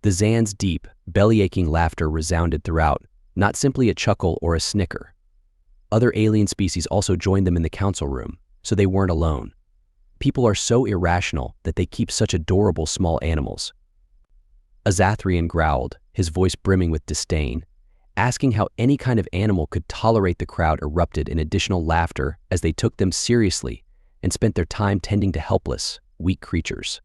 The Zan's deep, belly-aching laughter resounded throughout, not simply a chuckle or a snicker. Other alien species also joined them in the council room, so they weren't alone. People are so irrational that they keep such adorable small animals. A Zathrian growled, his voice brimming with disdain, asking how any kind of animal could tolerate. The crowd erupted in additional laughter as they took them seriously and spent their time tending to helpless, weak creatures.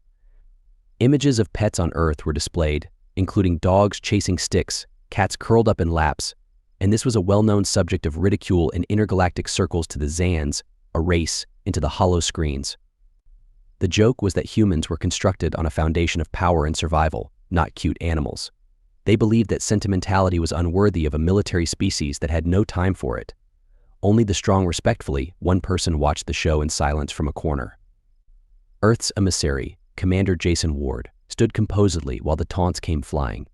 Images of pets on Earth were displayed, including dogs chasing sticks, cats curled up in laps, and this was a well-known subject of ridicule in intergalactic circles to the Zans, a race into the hollow screens. The joke was that humans were constructed on a foundation of power and survival, not cute animals. They believed that sentimentality was unworthy of a military species that had no time for it. Only the strong respectfully, one person watched the show in silence from a corner. Earth's emissary, Commander Jason Ward, stood composedly while the taunts came flying.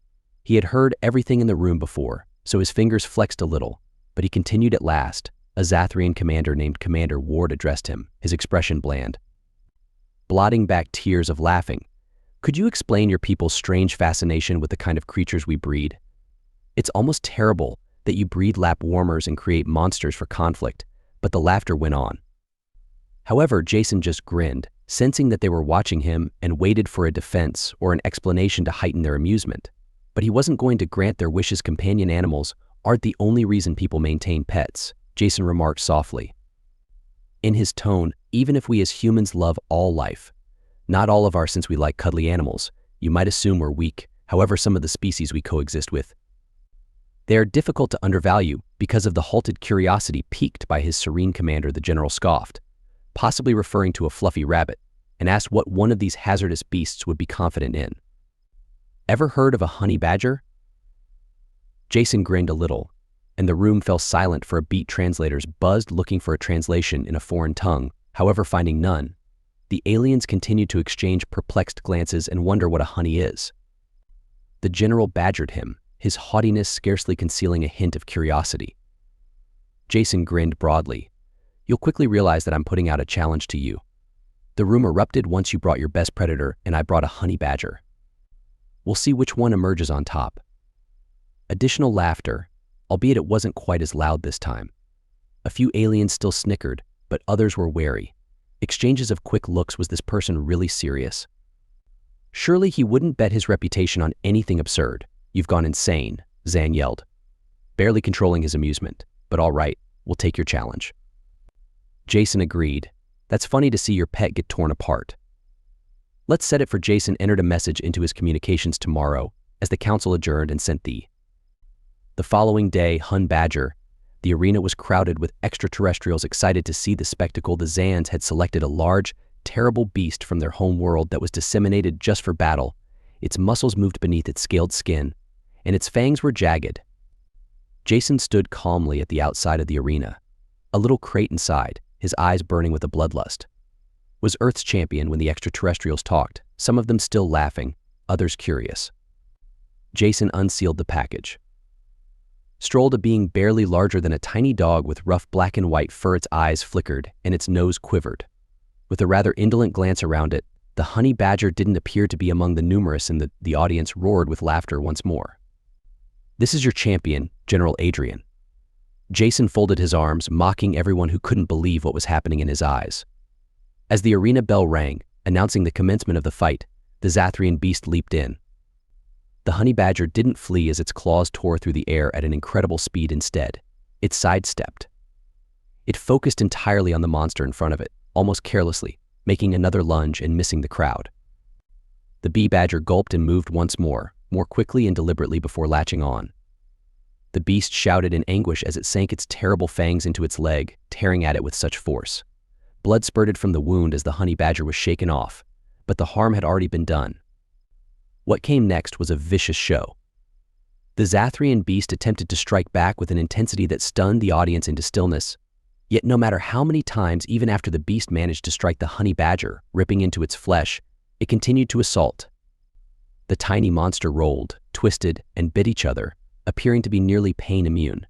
He had heard everything in the room before, so his fingers flexed a little, but he continued at last. A Zathrian commander named Commander Ward addressed him, his expression bland. Blotting back tears of laughing, "Could you explain your people's strange fascination with the kind of creatures we breed? It's almost terrible that you breed lap warmers and create monsters for conflict," but the laughter went on. However, Jason just grinned, sensing that they were watching him, and waited for a defense or an explanation to heighten their amusement. But he wasn't going to grant their wishes. Companion animals aren't the only reason people maintain pets, Jason remarked softly. In his tone, even if we as humans love all life, not all of ours, since we like cuddly animals, you might assume we're weak. However, some of the species we coexist with, they are difficult to undervalue because of the halted curiosity piqued by his serene commander. The general scoffed, possibly referring to a fluffy rabbit, and asked what one of these hazardous beasts would be confident in. Ever heard of a honey badger? Jason grinned a little, and the room fell silent for a beat. Translators buzzed looking for a translation in a foreign tongue. However, finding none, the aliens continued to exchange perplexed glances and wonder what a honey is. The general badgered him, his haughtiness scarcely concealing a hint of curiosity. Jason grinned broadly. "You'll quickly realize that I'm putting out a challenge to you. The room erupted once you brought your best predator, and I brought a honey badger. We'll see which one emerges on top." Additional laughter, albeit it wasn't quite as loud this time. A few aliens still snickered, but others were wary. Exchanges of quick looks. Was this person really serious? Surely he wouldn't bet his reputation on anything absurd. "You've gone insane," Zan yelled, barely controlling his amusement. "But all right, we'll take your challenge." Jason agreed. "That's funny to see your pet get torn apart. Let's set it for." Jason entered a message into his communications tomorrow as the council adjourned and sent the following day. Hun Badger. The arena was crowded with extraterrestrials excited to see the spectacle. The Zans had selected a large, terrible beast from their home world that was disseminated just for battle. Its muscles moved beneath its scaled skin, and its fangs were jagged. Jason stood calmly at the outside of the arena, a little crate inside, his eyes burning with a bloodlust. Was Earth's champion when the extraterrestrials talked, some of them still laughing, others curious. Jason unsealed the package. Strolled a being barely larger than a tiny dog with rough black and white fur. Its eyes flickered and its nose quivered. With a rather indolent glance around it, the honey badger didn't appear to be among the numerous, and the audience roared with laughter once more. "This is your champion, General Adrian." Jason folded his arms, mocking everyone who couldn't believe what was happening in his eyes. As the arena bell rang, announcing the commencement of the fight, the Zathrian beast leaped in. The honey badger didn't flee as its claws tore through the air at an incredible speed. Instead, it sidestepped. It focused entirely on the monster in front of it, almost carelessly, making another lunge and missing the crowd. The bee badger gulped and moved once more quickly and deliberately before latching on. The beast shouted in anguish as it sank its terrible fangs into its leg, tearing at it with such force. Blood spurted from the wound as the honey badger was shaken off, but the harm had already been done. What came next was a vicious show. The Zathrian beast attempted to strike back with an intensity that stunned the audience into stillness. Yet no matter how many times, even after the beast managed to strike the honey badger, ripping into its flesh, it continued to assault. The tiny monster rolled, twisted, and bit each other, appearing to be nearly pain immune.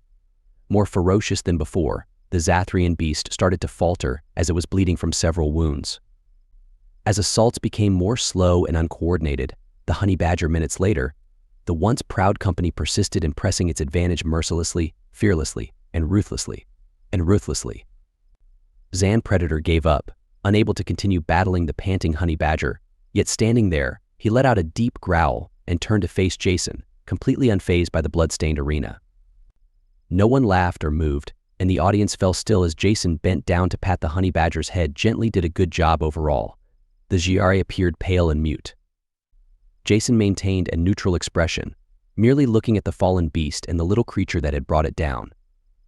More ferocious than before, the Zathrian beast started to falter as it was bleeding from several wounds. As assaults became more slow and uncoordinated, the honey badger minutes later the once proud company persisted in pressing its advantage mercilessly, fearlessly, and ruthlessly. Zan Predator gave up, unable to continue battling the panting honey badger, yet standing there, he let out a deep growl and turned to face Jason, completely unfazed by the blood-stained arena. No one laughed or moved, and the audience fell still as Jason bent down to pat the honey badger's head. Gently did a good job overall. The Giari appeared pale and mute. Jason maintained a neutral expression, merely looking at the fallen beast and the little creature that had brought it down.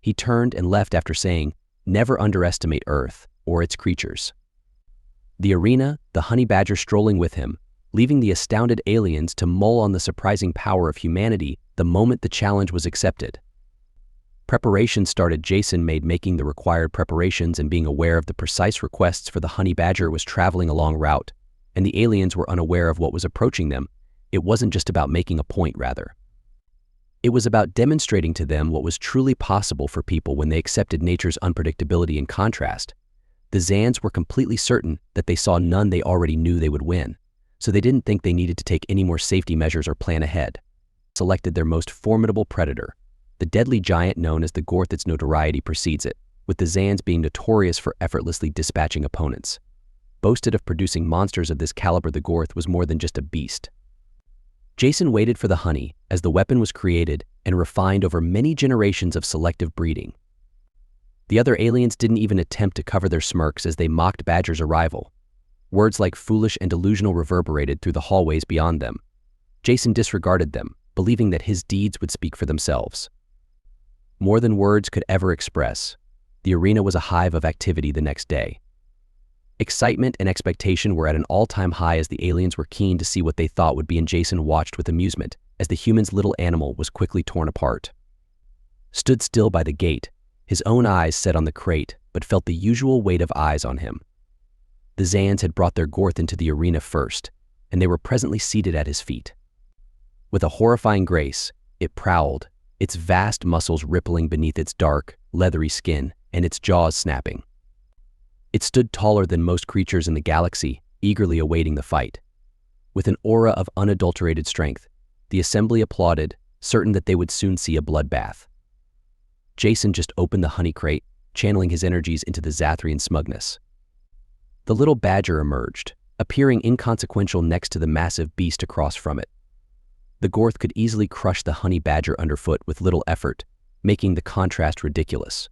He turned and left after saying, "Never underestimate Earth or its creatures." The arena, the honey badger strolling with him, leaving the astounded aliens to mull on the surprising power of humanity the moment the challenge was accepted. Preparation started. Jason made making the required preparations and being aware of the precise requests for the honey badger was traveling a long route, and the aliens were unaware of what was approaching them. It wasn't just about making a point, rather. It was about demonstrating to them what was truly possible for people when they accepted nature's unpredictability and contrast. The Zans were completely certain that they saw none. They already knew they would win, so they didn't think they needed to take any more safety measures or plan ahead. Selected their most formidable predator, the deadly giant known as the Gorth. Its notoriety precedes it, with the Zans being notorious for effortlessly dispatching opponents. Boasted of producing monsters of this caliber, the Gorth was more than just a beast. Jason waited for the honey as the weapon was created and refined over many generations of selective breeding. The other aliens didn't even attempt to cover their smirks as they mocked Badger's arrival. Words like foolish and delusional reverberated through the hallways beyond them. Jason disregarded them, believing that his deeds would speak for themselves. More than words could ever express, the arena was a hive of activity the next day. Excitement and expectation were at an all-time high as the aliens were keen to see what they thought would be, and Jason watched with amusement as the human's little animal was quickly torn apart. Stood still by the gate, his own eyes set on the crate, but felt the usual weight of eyes on him. The Zans had brought their Gorth into the arena first, and they were presently seated at his feet. With a horrifying grace, it prowled, its vast muscles rippling beneath its dark, leathery skin and its jaws snapping. It stood taller than most creatures in the galaxy, eagerly awaiting the fight. With an aura of unadulterated strength, the assembly applauded, certain that they would soon see a bloodbath. Jason just opened the honey crate, channeling his energies into the Zathrian smugness. The little badger emerged, appearing inconsequential next to the massive beast across from it. The Gorth could easily crush the honey badger underfoot with little effort, making the contrast ridiculous.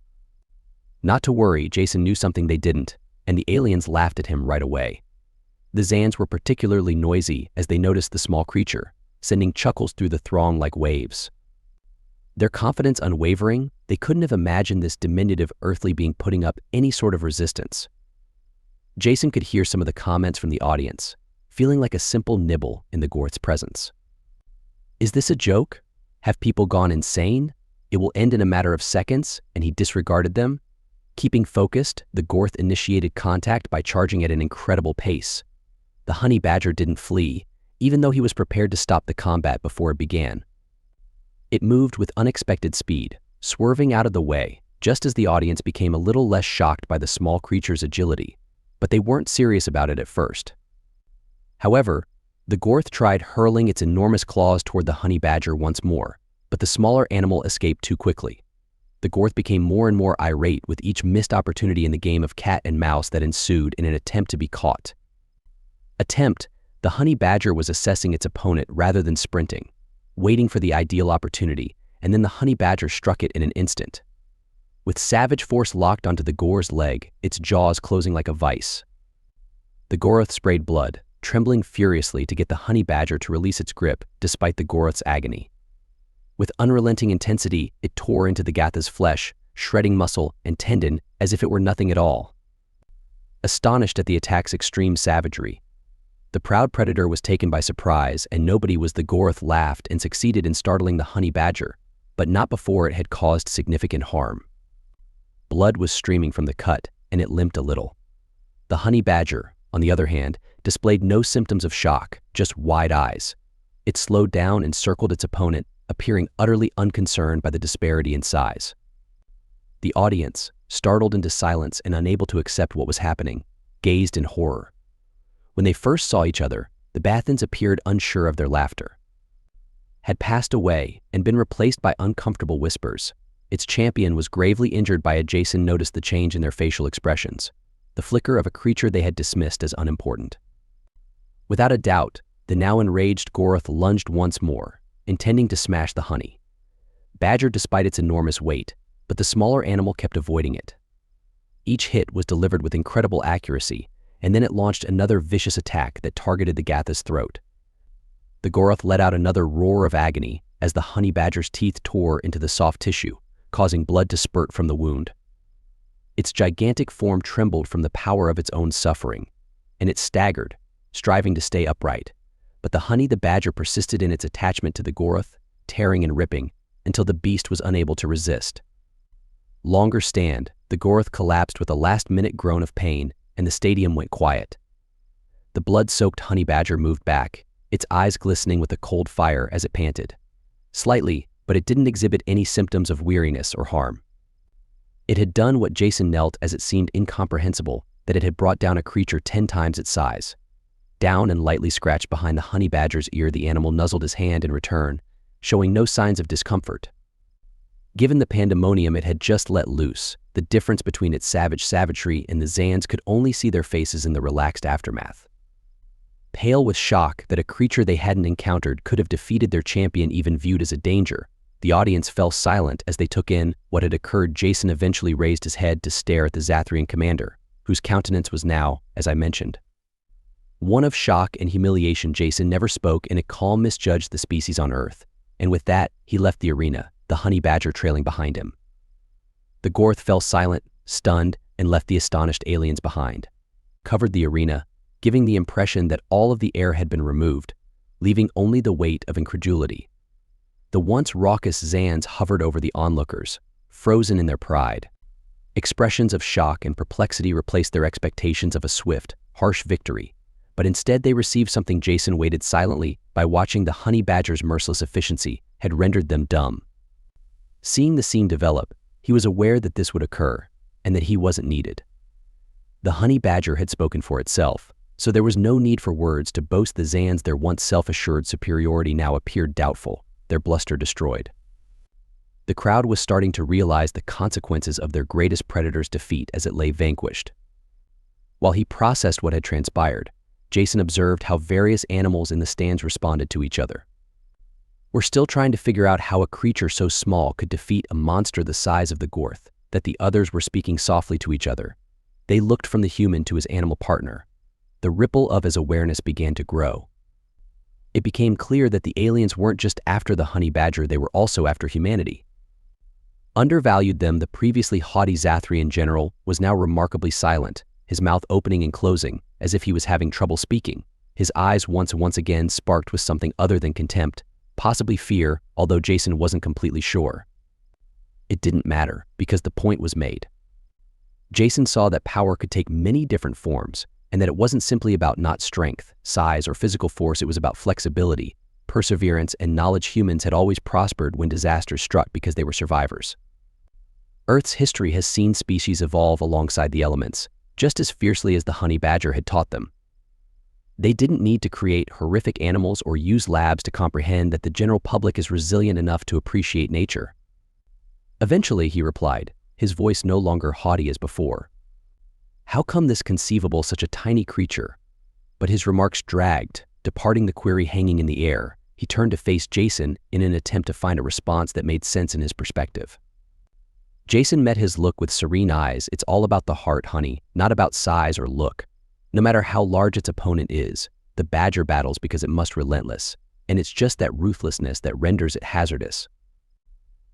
Not to worry, Jason knew something they didn't, and the aliens laughed at him right away. The Zans were particularly noisy as they noticed the small creature, sending chuckles through the throng like waves. Their confidence unwavering, they couldn't have imagined this diminutive earthly being putting up any sort of resistance. Jason could hear some of the comments from the audience, feeling like a simple nibble in the Gorth's presence. Is this a joke? Have people gone insane? It will end in a matter of seconds, and he disregarded them. Keeping focused, the Gorth initiated contact by charging at an incredible pace. The honey badger didn't flee, even though he was prepared to stop the combat before it began. It moved with unexpected speed, swerving out of the way, just as the audience became a little less shocked by the small creature's agility, but they weren't serious about it at first. However, the Gorth tried hurling its enormous claws toward the honey badger once more, but the smaller animal escaped too quickly. The Gorth became more and more irate with each missed opportunity in the game of cat and mouse that ensued in an attempt to be caught. The honey badger was assessing its opponent rather than sprinting, waiting for the ideal opportunity, and then the honey badger struck it in an instant. With savage force locked onto the Gorth's leg, its jaws closing like a vice. The Gorth sprayed blood, trembling furiously to get the honey badger to release its grip despite the Gorth's agony. With unrelenting intensity, it tore into the Gatha's flesh, shredding muscle and tendon as if it were nothing at all. Astonished at the attack's extreme savagery, the proud predator was taken by surprise, and nobody was. The Gorth laughed and succeeded in startling the honey badger, but not before it had caused significant harm. Blood was streaming from the cut, and it limped a little. The honey badger, on the other hand, displayed no symptoms of shock, just wide eyes. It slowed down and circled its opponent, appearing utterly unconcerned by the disparity in size. The audience, startled into silence and unable to accept what was happening, gazed in horror. When they first saw each other, the Bathans appeared unsure of their laughter. had passed away and been replaced by uncomfortable whispers. Its champion was gravely injured by a Jason noticed the change in their facial expressions, the flicker of a creature they had dismissed as unimportant. Without a doubt, the now enraged Goroth lunged once more, intending to smash the honey badger despite its enormous weight, but the smaller animal kept avoiding it. Each hit was delivered with incredible accuracy, and then it launched another vicious attack that targeted the Gatha's throat. The Goroth let out another roar of agony as the honey badger's teeth tore into the soft tissue, causing blood to spurt from the wound. Its gigantic form trembled from the power of its own suffering, and it staggered, striving to stay upright. But the honey badger persisted in its attachment to the Goroth, tearing and ripping, until the beast was unable to resist. Longer stand, the Goroth collapsed with a last-minute groan of pain, and the stadium went quiet. The blood-soaked honey badger moved back, its eyes glistening with a cold fire as it panted. Slightly, but it didn't exhibit any symptoms of weariness or harm. It had done what Jason knelt as it seemed incomprehensible, that it had brought down a creature 10 times its size. Down and lightly scratched behind the honey badger's ear, the animal nuzzled his hand in return, showing no signs of discomfort. Given the pandemonium it had just let loose, the difference between its savagery and the Zans could only see their faces in the relaxed aftermath. Pale with shock that a creature they hadn't encountered could have defeated their champion even viewed as a danger, the audience fell silent as they took in what had occurred. Jason eventually raised his head to stare at the Zathrian commander, whose countenance was now, as I mentioned, one of shock and humiliation. Jason never spoke, and a calm misjudged the species on Earth, and with that, he left the arena, the honey badger trailing behind him. The Goroth fell silent, stunned, and left the astonished aliens behind, covered the arena, giving the impression that all of the air had been removed, leaving only the weight of incredulity. The once raucous Zans hovered over the onlookers, frozen in their pride. Expressions of shock and perplexity replaced their expectations of a swift, harsh victory, but instead they received something. Jason waited silently by watching the honey badger's merciless efficiency had rendered them dumb. Seeing the scene develop, he was aware that this would occur, and that he wasn't needed. The honey badger had spoken for itself, so there was no need for words to boast the Zans. Their once self-assured superiority now appeared doubtful, their bluster destroyed. The crowd was starting to realize the consequences of their greatest predator's defeat as it lay vanquished. While he processed what had transpired, Jason observed how various animals in the stands responded to each other. We're still trying to figure out how a creature so small could defeat a monster the size of the Goroth, that the others were speaking softly to each other. They looked from the human to his animal partner. The ripple of his awareness began to grow. It became clear that the aliens weren't just after the honey badger, they were also after humanity. Undervalued them, the previously haughty Zathrian general was now remarkably silent, his mouth opening and closing, as if he was having trouble speaking. His eyes once again sparked with something other than contempt, possibly fear, although Jason wasn't completely sure. It didn't matter, because the point was made. Jason saw that power could take many different forms, and that it wasn't simply about not strength, size, or physical force. It was about flexibility, perseverance, and knowledge. Humans had always prospered when disasters struck because they were survivors. Earth's history has seen species evolve alongside the elements, just as fiercely as the honey badger had taught them. They didn't need to create horrific animals or use labs to comprehend that the general public is resilient enough to appreciate nature. Eventually, he replied, his voice no longer haughty as before. How come this conceivable such a tiny creature? But his remarks dragged, departing the query hanging in the air. He turned to face Jason in an attempt to find a response that made sense in his perspective. Jason met his look with serene eyes. It's all about the heart, honey, not about size or look. No matter how large its opponent is, the badger battles because it must relentless, and it's just that ruthlessness that renders it hazardous.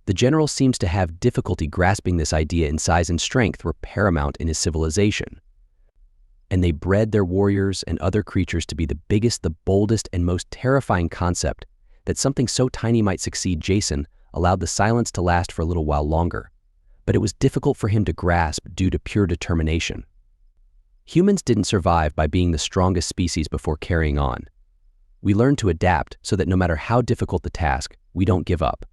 The general seems to have difficulty grasping this idea. In size and strength were paramount in his civilization, and they bred their warriors and other creatures to be the biggest, the boldest, and most terrifying concept that something so tiny might succeed. Jason allowed the silence to last for a little while longer, but it was difficult for him to grasp due to pure determination. Humans didn't survive by being the strongest species before carrying on. We learned to adapt so that no matter how difficult the task, we don't give up.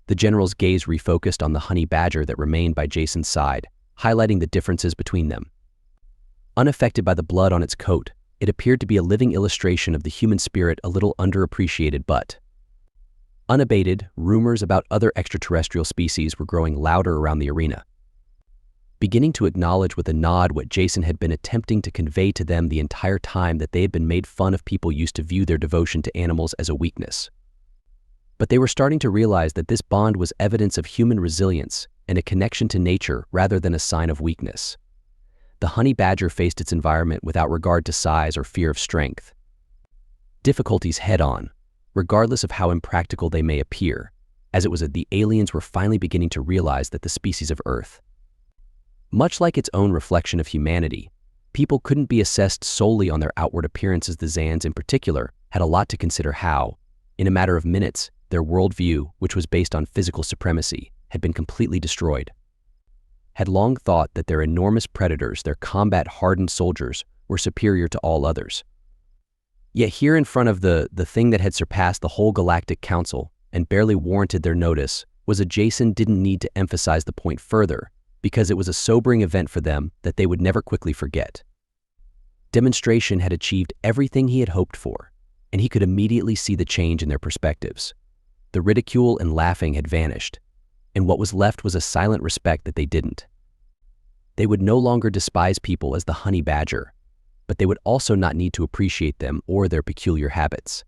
The general's gaze refocused on the honey badger that remained by Jason's side, highlighting the differences between them. Unaffected by the blood on its coat, it appeared to be a living illustration of the human spirit, a little underappreciated but Unabated, rumors about other extraterrestrial species were growing louder around the arena. Beginning to acknowledge with a nod what Jason had been attempting to convey to them the entire time, that they had been made fun of. People used to view their devotion to animals as a weakness. But they were starting to realize that this bond was evidence of human resilience and a connection to nature rather than a sign of weakness. The honey badger faced its environment without regard to size or fear of strength. Difficulties head-on, regardless of how impractical they may appear, as it was the aliens were finally beginning to realize that the species of Earth, much like its own reflection of humanity, people couldn't be assessed solely on their outward appearances. The Zans in particular had a lot to consider how, in a matter of minutes, their worldview, which was based on physical supremacy, had been completely destroyed. Had long thought that their enormous predators, their combat-hardened soldiers, were superior to all others. Yet here in front of the thing that had surpassed the whole galactic council and barely warranted their notice was a Jason didn't need to emphasize the point further, because it was a sobering event for them that they would never quickly forget. Demonstration had achieved everything he had hoped for, and he could immediately see the change in their perspectives. The ridicule and laughing had vanished, and what was left was a silent respect that they didn't. They would no longer despise people as the honey badger, but they would also not need to appreciate them or their peculiar habits.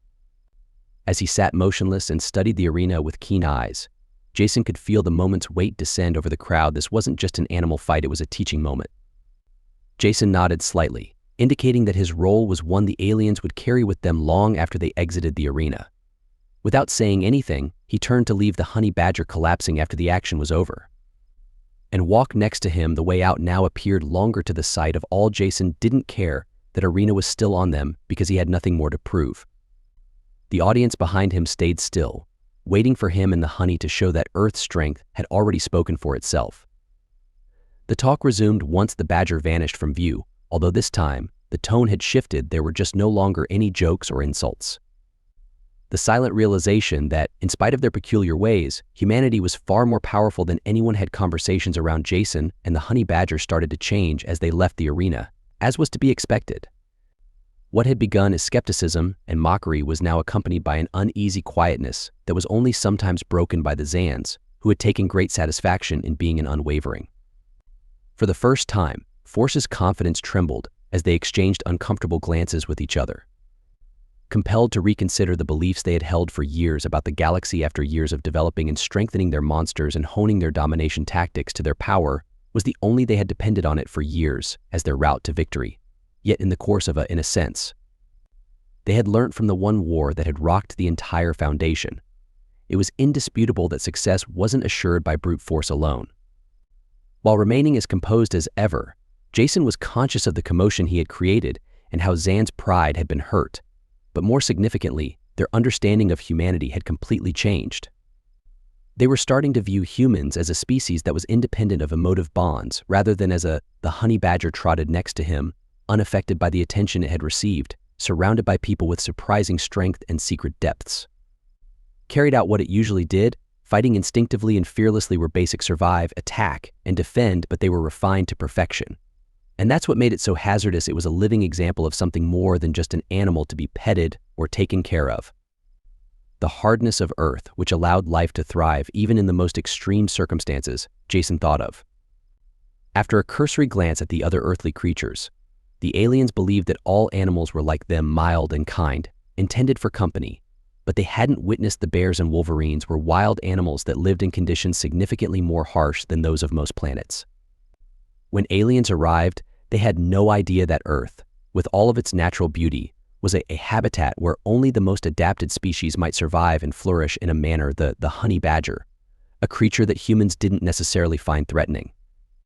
As he sat motionless and studied the arena with keen eyes, Jason could feel the moment's weight descend over the crowd. This wasn't just an animal fight, it was a teaching moment. Jason nodded slightly, indicating that his role was one the aliens would carry with them long after they exited the arena. Without saying anything, he turned to leave the honey badger collapsing after the action was over, and walked next to him. The way out now appeared longer to the sight of all. Jason didn't care that arena was still on them because he had nothing more to prove. The audience behind him stayed still, waiting for him and the honey to show that Earth's strength had already spoken for itself. The talk resumed once the badger vanished from view, although this time the tone had shifted. There were just no longer any jokes or insults. The silent realization that, in spite of their peculiar ways, humanity was far more powerful than anyone had. Conversations around Jason and the honey badger started to change as they left the arena, as was to be expected. What had begun as skepticism and mockery was now accompanied by an uneasy quietness that was only sometimes broken by the Zans, who had taken great satisfaction in being unwavering. For the first time, Force's confidence trembled as they exchanged uncomfortable glances with each other. Compelled to reconsider the beliefs they had held for years about the galaxy after years of developing and strengthening their monsters and honing their domination tactics to their power was the only they had depended on it for years as their route to victory. Yet in the course of in a sense, they had learnt from the one war that had rocked the entire foundation. It was indisputable that success wasn't assured by brute force alone. While remaining as composed as ever, Jason was conscious of the commotion he had created and how Zan's pride had been hurt. But more significantly, their understanding of humanity had completely changed. They were starting to view humans as a species that was independent of emotive bonds rather than as the honey badger trotted next to him, unaffected by the attention it had received, surrounded by people with surprising strength and secret depths. Carried out what it usually did, fighting instinctively and fearlessly were basic survive, attack, and defend, but they were refined to perfection. And that's what made it so hazardous. It was a living example of something more than just an animal to be petted or taken care of. The hardness of Earth, which allowed life to thrive even in the most extreme circumstances, Jason thought of. After a cursory glance at the other earthly creatures, the aliens believed that all animals were like them, mild and kind, intended for company, but they hadn't witnessed the bears and wolverines were wild animals that lived in conditions significantly more harsh than those of most planets. When aliens arrived, they had no idea that Earth, with all of its natural beauty, was a habitat where only the most adapted species might survive and flourish in a manner. The honey badger, a creature that humans didn't necessarily find threatening,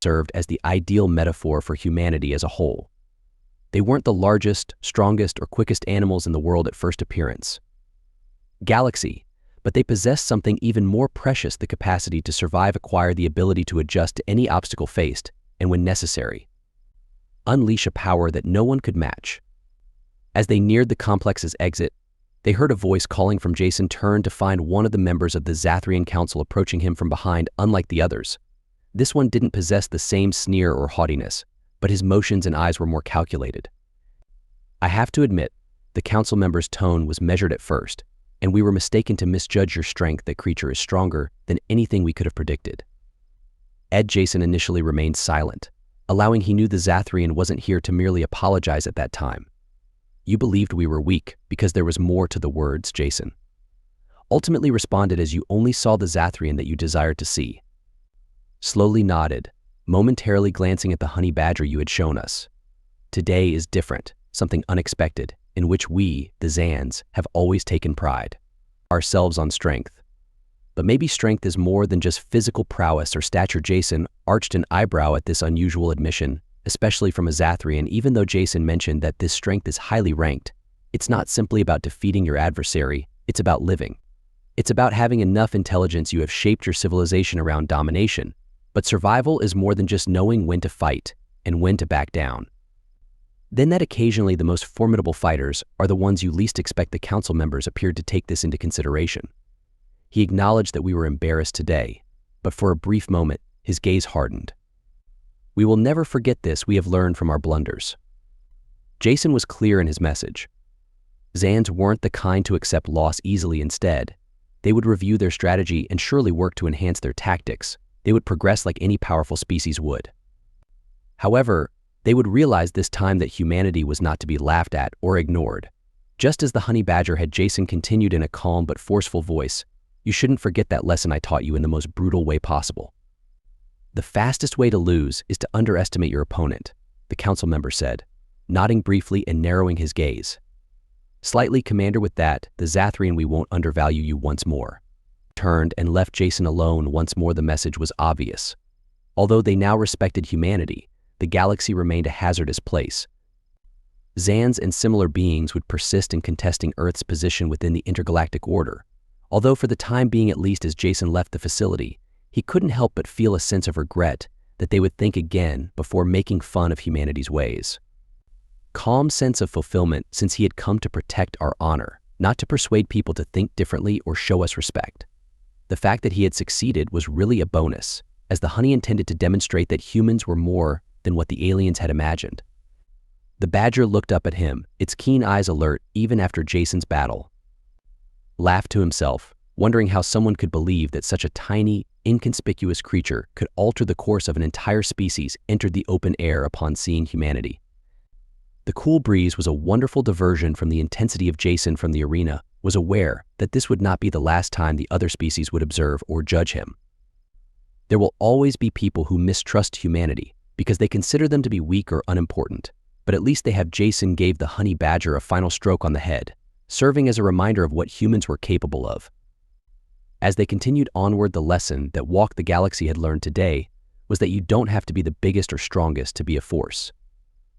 served as the ideal metaphor for humanity as a whole. They weren't the largest, strongest, or quickest animals in the world at first appearance. Galaxy, but they possessed something even more precious: the capacity to survive, acquire the ability to adjust to any obstacle faced, and when necessary, unleash a power that no one could match. As they neared the complex's exit, they heard a voice calling from Jason. Turned to find one of the members of the Zathrian Council approaching him from behind. Unlike the others, this one didn't possess the same sneer or haughtiness, but his motions and eyes were more calculated. I have to admit, the council member's tone was measured at first, and we were mistaken to misjudge your strength. That creature is stronger than anything we could have predicted." Jason initially remained silent, allowing he knew the Zathrian wasn't here to merely apologize at that time. "You believed we were weak because there was more to the words," Jason ultimately responded, "as you only saw the Zathrian that you desired to see." Slowly nodded, momentarily glancing at the honey badger you had shown us. "Today is different, something unexpected, in which we, the Zans, have always taken pride ourselves on strength. But maybe strength is more than just physical prowess or stature." Jason arched an eyebrow at this unusual admission, especially from a Zathrian. Even though Jason mentioned that this strength is highly ranked, it's not simply about defeating your adversary, it's about living. It's about having enough intelligence. You have shaped your civilization around domination, but survival is more than just knowing when to fight and when to back down. Then that occasionally the most formidable fighters are the ones you least expect. The council members appeared to take this into consideration. He acknowledged that we were embarrassed today, but for a brief moment, his gaze hardened. "We will never forget this. We have learned from our blunders." Jason was clear in his message. Zans weren't the kind to accept loss easily. Instead, they would review their strategy and surely work to enhance their tactics. They would progress like any powerful species would. However, they would realize this time that humanity was not to be laughed at or ignored. Just as the honey badger had, Jason continued in a calm but forceful voice, "You shouldn't forget that lesson I taught you in the most brutal way possible. The fastest way to lose is to underestimate your opponent," the council member said, nodding briefly and narrowing his gaze. "Slightly, Commander. With that, the Zathrian, we won't undervalue you once more." Turned and left Jason alone once more. The message was obvious. Although they now respected humanity, the galaxy remained a hazardous place. Zans and similar beings would persist in contesting Earth's position within the intergalactic order. Although for the time being, at least as Jason left the facility, he couldn't help but feel a sense of regret that they would think again before making fun of humanity's ways. Calm sense of fulfillment, since he had come to protect our honor, not to persuade people to think differently or show us respect. The fact that he had succeeded was really a bonus, as the honey intended to demonstrate that humans were more than what the aliens had imagined. The badger looked up at him, its keen eyes alert even after Jason's battle. Laughed to himself, wondering how someone could believe that such a tiny, inconspicuous creature could alter the course of an entire species. Entered the open air upon seeing humanity. The cool breeze was a wonderful diversion from the intensity of Jason. From the arena, was aware that this would not be the last time the other species would observe or judge him. There will always be people who mistrust humanity because they consider them to be weak or unimportant, but at least they have. Jason gave the honey badger a final stroke on the head, serving as a reminder of what humans were capable of. As they continued onward, the lesson that Walk the Galaxy had learned today was that you don't have to be the biggest or strongest to be a force.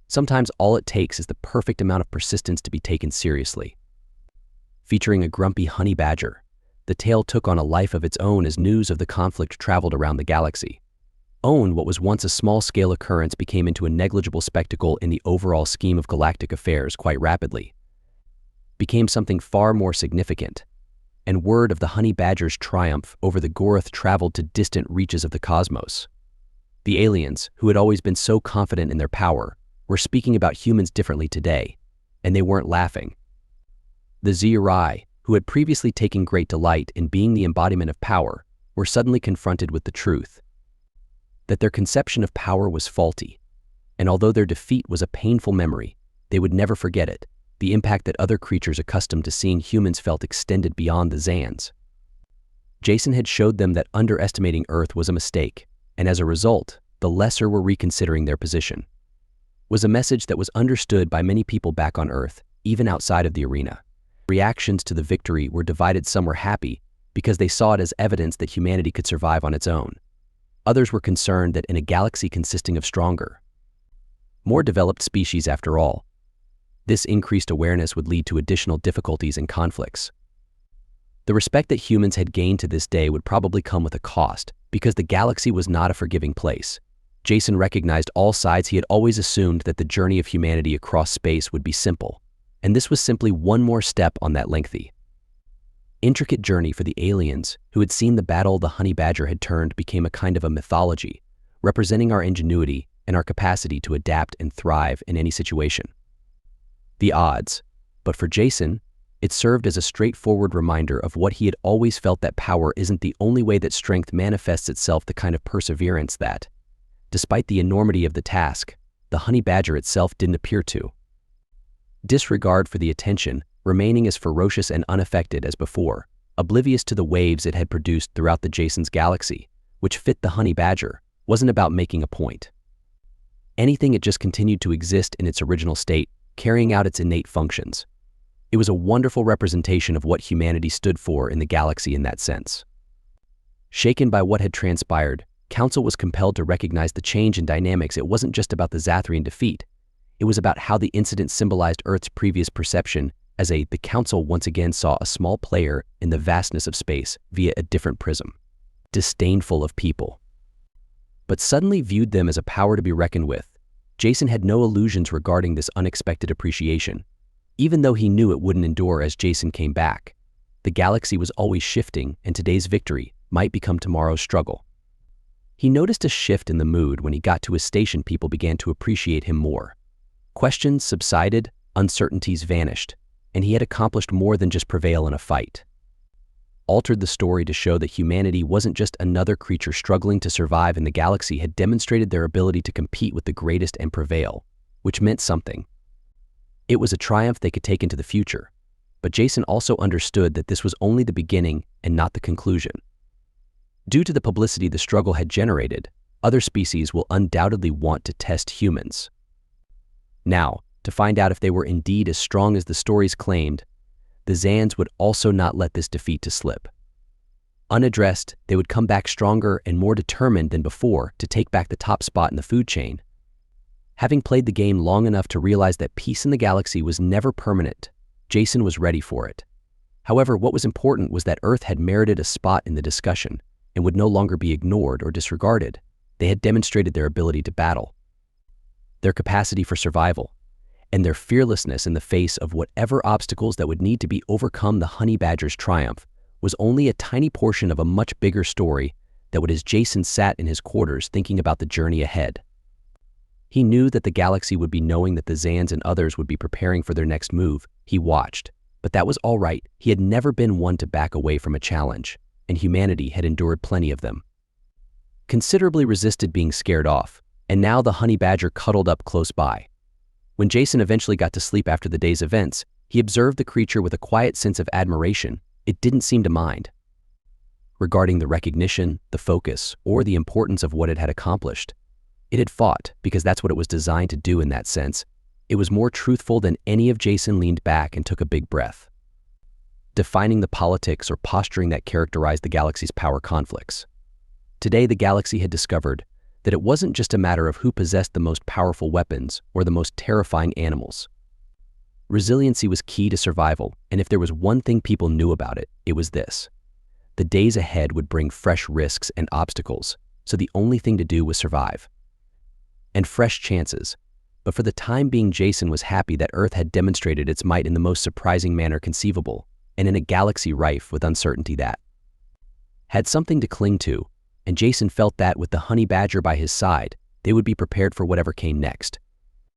Sometimes all it takes is the perfect amount of persistence to be taken seriously. Featuring a grumpy honey badger, the tale took on a life of its own as news of the conflict traveled around the galaxy. What was once a small-scale occurrence became into a negligible spectacle in the overall scheme of galactic affairs. Quite rapidly became something far more significant, and word of the honey badger's triumph over the Goroth traveled to distant reaches of the cosmos. The aliens, who had always been so confident in their power, were speaking about humans differently today, and they weren't laughing. The Zri, who had previously taken great delight in being the embodiment of power, were suddenly confronted with the truth that their conception of power was faulty, and although their defeat was a painful memory, they would never forget it. The impact that other creatures accustomed to seeing humans felt extended beyond the Zans. Jason had showed them that underestimating Earth was a mistake, and as a result, the lesser were reconsidering their position. Was a message that was understood by many people back on Earth, even outside of the arena. Reactions to the victory were divided. Some were happy because they saw it as evidence that humanity could survive on its own. Others were concerned that in a galaxy consisting of stronger, more developed species after all, this increased awareness would lead to additional difficulties and conflicts. The respect that humans had gained to this day would probably come with a cost, because the galaxy was not a forgiving place. Jason recognized all sides. He had always assumed that the journey of humanity across space would be simple, and this was simply one more step on that lengthy, intricate journey for the aliens who had seen the battle. The honey badger had turned became a kind of a mythology, representing our ingenuity and our capacity to adapt and thrive in any situation. The odds, but for Jason, It served as a straightforward reminder of what he had always felt, that power isn't the only way that strength manifests itself, the kind of perseverance that, despite the enormity of the task, the honey badger itself didn't appear to. Disregard for the attention, remaining as ferocious and unaffected as before, oblivious to the waves it had produced throughout the Jason's galaxy, which fit the honey badger, wasn't about making a point. Anything, it just continued to exist in its original state, carrying out its innate functions. It was a wonderful representation of what humanity stood for in the galaxy in that sense. Shaken by what had transpired, Council was compelled to recognize the change in dynamics. It wasn't just about the Zathrian defeat. It was about how the incident symbolized Earth's previous perception as the Council once again saw a small player in the vastness of space via a different prism, disdainful of people, but suddenly viewed them as a power to be reckoned with. Jason had no illusions regarding this unexpected appreciation. Even though he knew it wouldn't endure as Jason came back, the galaxy was always shifting, and today's victory might become tomorrow's struggle. He noticed a shift in the mood when he got to his station. People began to appreciate him more. Questions subsided, uncertainties vanished, and he had accomplished more than just prevail in a fight. Altered the story to show that humanity wasn't just another creature struggling to survive in the galaxy, had demonstrated their ability to compete with the greatest and prevail, which meant something. It was a triumph they could take into the future, but Jason also understood that this was only the beginning and not the conclusion. Due to the publicity the struggle had generated, other species will undoubtedly want to test humans. Now, to find out if they were indeed as strong as the stories claimed, the Zans would also not let this defeat to slip. Unaddressed, they would come back stronger and more determined than before to take back the top spot in the food chain. Having played the game long enough to realize that peace in the galaxy was never permanent, Jason was ready for it. However, what was important was that Earth had merited a spot in the discussion and would no longer be ignored or disregarded. They had demonstrated their ability to battle, their capacity for survival, and their fearlessness in the face of whatever obstacles that would need to be overcome. The honey badger's triumph was only a tiny portion of a much bigger story that would, as Jason sat in his quarters thinking about the journey ahead. He knew that the galaxy would be knowing that the Zans and others would be preparing for their next move. He watched, but that was all right. He had never been one to back away from a challenge, and humanity had endured plenty of them. Considerably resisted being scared off, and now the honey badger cuddled up close by. When Jason eventually got to sleep after the day's events, he observed the creature with a quiet sense of admiration. It didn't seem to mind regarding the recognition, the focus, or the importance of what it had accomplished. It had fought because that's what it was designed to do in that sense. It was more truthful than any of. Jason leaned back and took a big breath, defining the politics or posturing that characterized the galaxy's power conflicts. Today, the galaxy had discovered that it wasn't just a matter of who possessed the most powerful weapons or the most terrifying animals. Resiliency was key to survival, and if there was one thing people knew about it, it was this. The days ahead would bring fresh risks and obstacles, so the only thing to do was survive. And fresh chances. But for the time being, Jason was happy that Earth had demonstrated its might in the most surprising manner conceivable, and in a galaxy rife with uncertainty that had something to cling to, and Jason felt that with the honey badger by his side, they would be prepared for whatever came next.